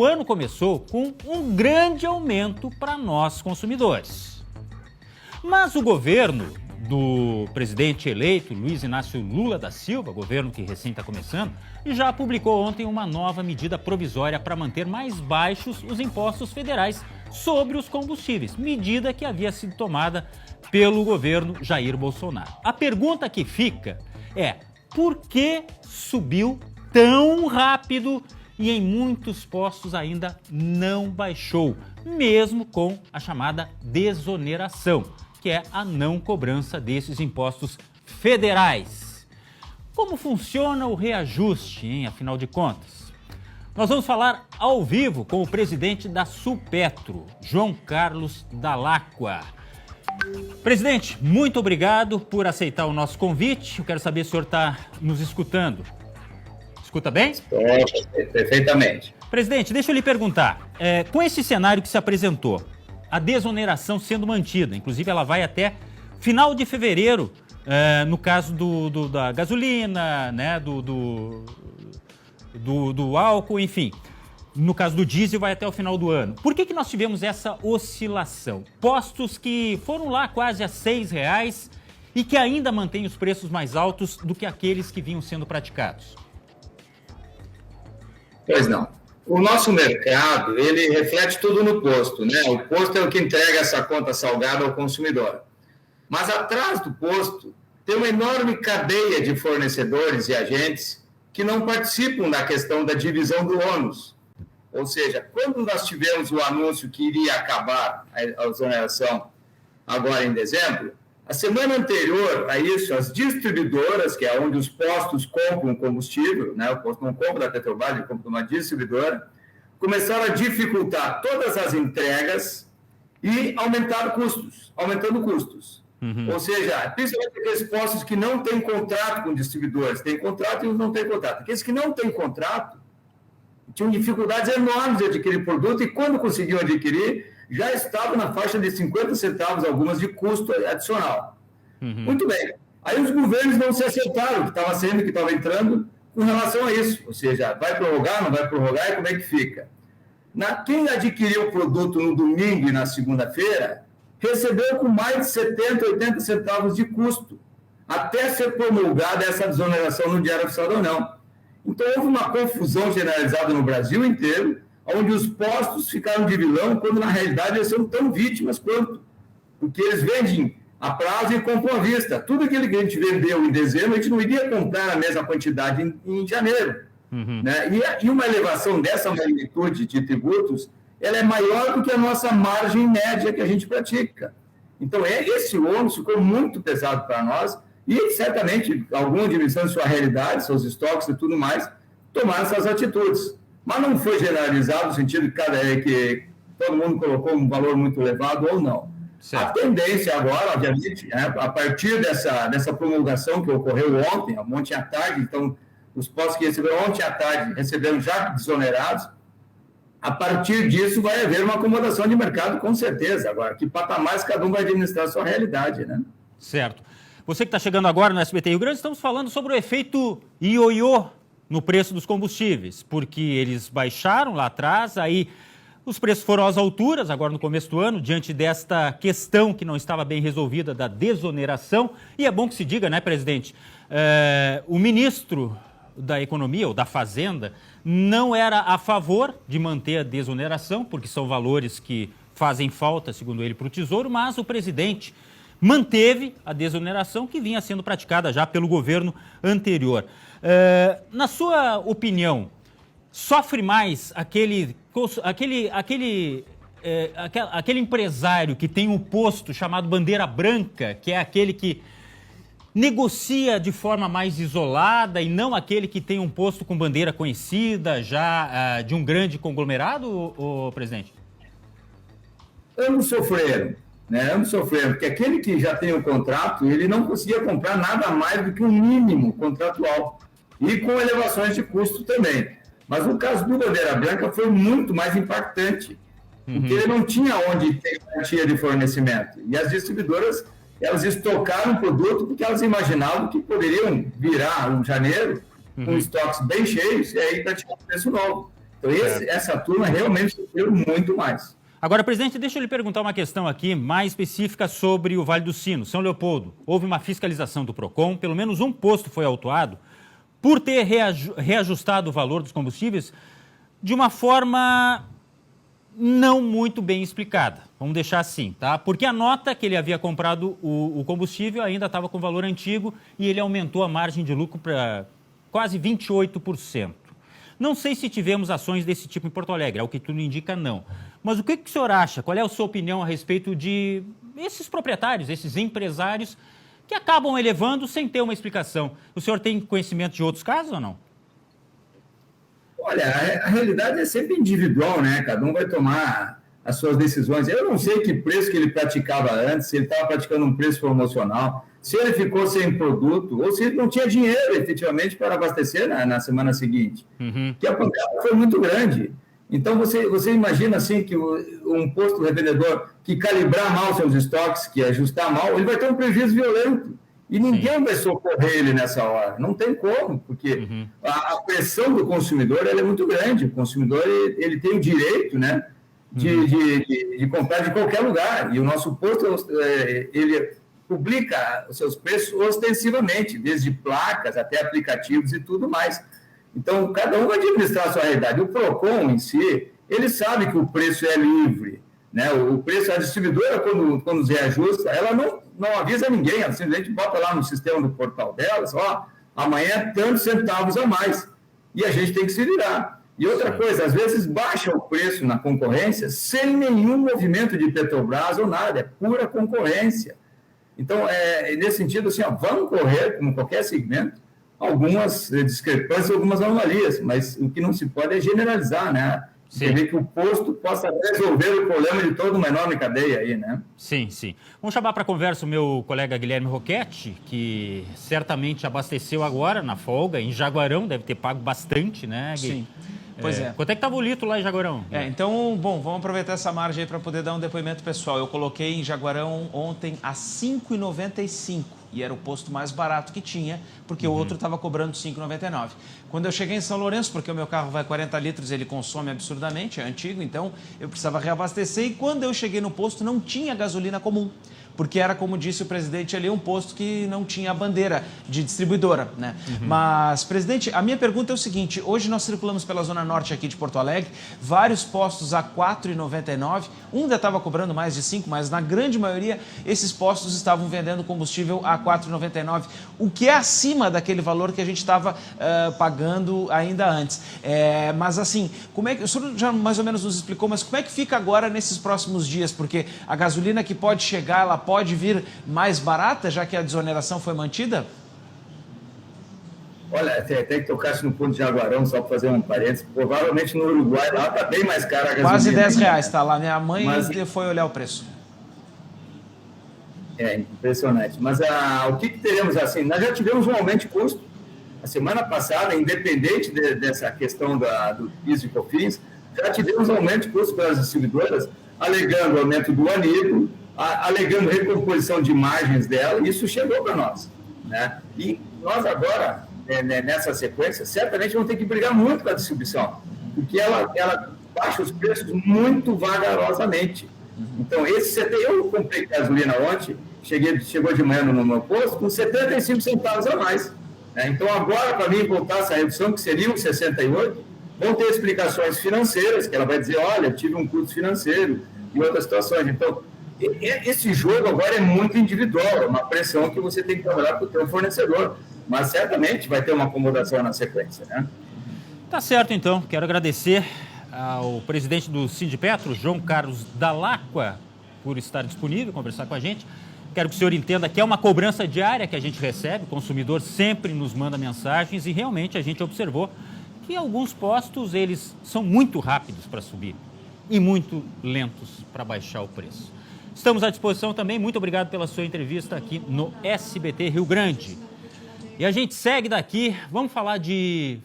O ano começou com um grande aumento para nós consumidores. Mas o governo do presidente eleito Luiz Inácio Lula da Silva, governo que recém está começando, já publicou ontem uma nova medida provisória para manter mais baixos os impostos federais sobre os combustíveis, medida que havia sido tomada pelo governo Jair Bolsonaro. A pergunta que fica é: por que subiu tão rápido e em muitos postos ainda não baixou, mesmo com a chamada desoneração, que é a não cobrança desses impostos federais? Como funciona o reajuste, hein, afinal de contas? Nós vamos falar ao vivo com o presidente da Supetro, João Carlos Dall'Acqua. Presidente, muito obrigado por aceitar o nosso convite. Eu quero saber se o senhor está nos escutando. Escuta bem? Perfeitamente. Presidente, deixa eu lhe perguntar. Com esse cenário que se apresentou, a desoneração sendo mantida, inclusive ela vai até final de fevereiro, no caso da gasolina, né, do álcool, enfim. No caso do diesel, vai até o final do ano. Por que nós tivemos essa oscilação? Postos que foram lá quase a R$6 e que ainda mantêm os preços mais altos do que aqueles que vinham sendo praticados. Pois não. O nosso mercado, ele reflete tudo no posto, né? O posto é o que entrega essa conta salgada ao consumidor. Mas atrás do posto tem uma enorme cadeia de fornecedores e agentes que não participam da questão da divisão do ônus. Ou seja, quando nós tivemos o anúncio que iria acabar a exoneração agora em dezembro, a semana anterior a isso, as distribuidoras, que é onde os postos compram combustível, né? O posto não compra da Petrobras, ele compra de uma distribuidora, começaram a dificultar todas as entregas e aumentando custos. Ou seja, principalmente aqueles postos que não têm contrato com distribuidores, têm contrato e não têm contrato. Aqueles que não têm contrato tinham dificuldades enormes de adquirir produto e quando conseguiam adquirir, já estavam na faixa de 50 centavos, algumas de custo adicional. Muito bem. Aí os governos não se acertaram, que estava sendo, que estava entrando, com relação a isso. Ou seja, vai prorrogar, não vai prorrogar, e como é que fica? Quem adquiriu o produto no domingo e na segunda-feira, recebeu com mais de 70, 80 centavos de custo, até ser promulgada essa desoneração no Diário Oficial da União. Então, houve uma confusão generalizada no Brasil inteiro, onde os postos ficaram de vilão, quando na realidade eles são tão vítimas quanto. Porque eles vendem a prazo e compram à vista. Tudo aquilo que a gente vendeu em dezembro, a gente não iria comprar a mesma quantidade em janeiro. Né? E uma elevação dessa magnitude de tributos, ela é maior do que a nossa margem média que a gente pratica. Então, esse ônus ficou muito pesado para nós e, certamente, alguma dimensão de sua realidade, seus estoques e tudo mais, tomaram essas atitudes. Mas não foi generalizado no sentido de que todo mundo colocou um valor muito elevado ou não. Certo. A tendência agora, obviamente, a partir dessa promulgação que ocorreu ontem à tarde, então, os postos que receberam ontem à tarde receberam já desonerados, a partir disso vai haver uma acomodação de mercado, com certeza. Agora, que patamares cada um vai administrar a sua realidade, né? Certo. Você que está chegando agora no SBT Rio Grande, estamos falando sobre o efeito ioiô no preço dos combustíveis, porque eles baixaram lá atrás, aí os preços foram às alturas, agora no começo do ano, diante desta questão que não estava bem resolvida da desoneração. E é bom que se diga, né, presidente, o ministro da Economia, ou da Fazenda, não era a favor de manter a desoneração, porque são valores que fazem falta, segundo ele, para o Tesouro, mas o presidente manteve a desoneração que vinha sendo praticada já pelo governo anterior. Na sua opinião, sofre mais aquele empresário que tem um posto chamado bandeira branca, que é aquele que negocia de forma mais isolada e não aquele que tem um posto com bandeira conhecida já de um grande conglomerado, presidente? Ambos sofreram, né? Ambos sofreram, porque aquele que já tem o contrato, ele não conseguia comprar nada mais do que um mínimo contratual e com elevações de custo também. Mas o caso do bandeira branca foi muito mais impactante, porque ele não tinha onde ter garantia de fornecimento. E as distribuidoras, elas estocaram o produto porque elas imaginavam que poderiam virar um janeiro com estoques bem cheios e aí praticar um preço novo. Então, essa turma realmente sofreu muito mais. Agora, presidente, deixa eu lhe perguntar uma questão aqui mais específica sobre o Vale do Sino, São Leopoldo. Houve uma fiscalização do PROCON, pelo menos um posto foi autuado por ter reajustado o valor dos combustíveis de uma forma não muito bem explicada. Vamos deixar assim, tá? Porque a nota que ele havia comprado o combustível ainda estava com valor antigo e ele aumentou a margem de lucro para quase 28%. Não sei se tivemos ações desse tipo em Porto Alegre, é o que tudo indica não. Mas o que o senhor acha? Qual é a sua opinião a respeito de esses proprietários, esses empresários que acabam elevando sem ter uma explicação? O senhor tem conhecimento de outros casos ou não? Olha, a realidade é sempre individual, né? Cada um vai tomar as suas decisões. Eu não sei que preço que ele praticava antes, se ele estava praticando um preço promocional, se ele ficou sem produto, ou se ele não tinha dinheiro, efetivamente, para abastecer na semana seguinte. Que a pancada foi muito grande. Então, você imagina, assim, que um posto revendedor que calibrar mal seus estoques, que ajustar mal, ele vai ter um prejuízo violento. E ninguém vai socorrer ele nessa hora. Não tem como, porque a pressão do consumidor ela é muito grande. O consumidor ele tem o direito, né, de comprar de qualquer lugar. E o nosso posto ele publica os seus preços ostensivamente, desde placas até aplicativos e tudo mais. Então, cada um vai administrar a sua realidade. O PROCON em si, ele sabe que o preço é livre, né? O preço, a distribuidora, quando reajusta, ela não avisa ninguém, ela simplesmente bota lá no sistema do portal delas, ó, amanhã tantos centavos a mais. E a gente tem que se virar. E outra coisa, às vezes baixa o preço na concorrência sem nenhum movimento de Petrobras ou nada, é pura concorrência. Então, nesse sentido, assim, ó, vamos correr, como qualquer segmento, algumas discrepâncias, algumas anomalias, mas o que não se pode é generalizar, né? Você vê que o posto possa resolver o problema de toda uma enorme cadeia aí, né? Sim, sim. Vamos chamar para a conversa o meu colega Guilherme Roquette, que certamente abasteceu agora na folga, em Jaguarão, deve ter pago bastante, né, Gui? Sim. Pois é. Quanto é que estava o litro lá em Jaguarão? Então, bom, vamos aproveitar essa margem aí para poder dar um depoimento pessoal. Eu coloquei em Jaguarão ontem a R$ 5,95 e era o posto mais barato que tinha, porque o outro estava cobrando R$ 5,99. Quando eu cheguei em São Lourenço, porque o meu carro vai 40 litros, ele consome absurdamente, é antigo, então eu precisava reabastecer e quando eu cheguei no posto não tinha gasolina comum. Porque era, como disse o presidente ali, um posto que não tinha a bandeira de distribuidora, né? Mas, presidente, a minha pergunta é o seguinte, hoje nós circulamos pela Zona Norte aqui de Porto Alegre, vários postos a R$ 4,99, um ainda estava cobrando mais de 5, mas na grande maioria esses postos estavam vendendo combustível a R$ 4,99, o que é acima daquele valor que a gente estava pagando ainda antes. Mas assim, como é que, o senhor já mais ou menos nos explicou, mas como é que fica agora nesses próximos dias? Porque a gasolina que pode chegar, ela pode vir mais barata, já que a desoneração foi mantida? Olha, até que tocasse no ponto de Jaguarão, só para fazer um parênteses, provavelmente no Uruguai lá está bem mais cara a gasolina. Quase R$10 está lá, minha mãe foi olhar o preço. É impressionante. Mas o que teremos assim? Nós já tivemos um aumento de custo. A semana passada, independente dessa questão do PIS e COFINS, já tivemos um aumento de custo pelas distribuidoras, alegando aumento do anido, alegando recomposição de margens dela, e isso chegou para nós, né? E nós agora, nessa sequência, certamente vamos ter que brigar muito com a distribuição, porque ela baixa os preços muito vagarosamente. Então, eu comprei gasolina ontem, chegou de manhã no meu posto, com 75 centavos a mais. Né? Então, agora, para mim, voltar essa redução, que seria uns 68, vão ter explicações financeiras, que ela vai dizer, olha, eu tive um custo financeiro e outras situações. Então, esse jogo agora é muito individual, é uma pressão que você tem que trabalhar com o seu fornecedor, mas certamente vai ter uma acomodação na sequência, né? Tá certo, então. Quero agradecer ao presidente do Sindipetro, João Carlos Dall'Acqua, por estar disponível, conversar com a gente. Quero que o senhor entenda que é uma cobrança diária que a gente recebe, o consumidor sempre nos manda mensagens e realmente a gente observou que alguns postos eles são muito rápidos para subir e muito lentos para baixar o preço. Estamos à disposição também. Muito obrigado pela sua entrevista aqui no SBT Rio Grande. E a gente segue daqui. Vamos falar de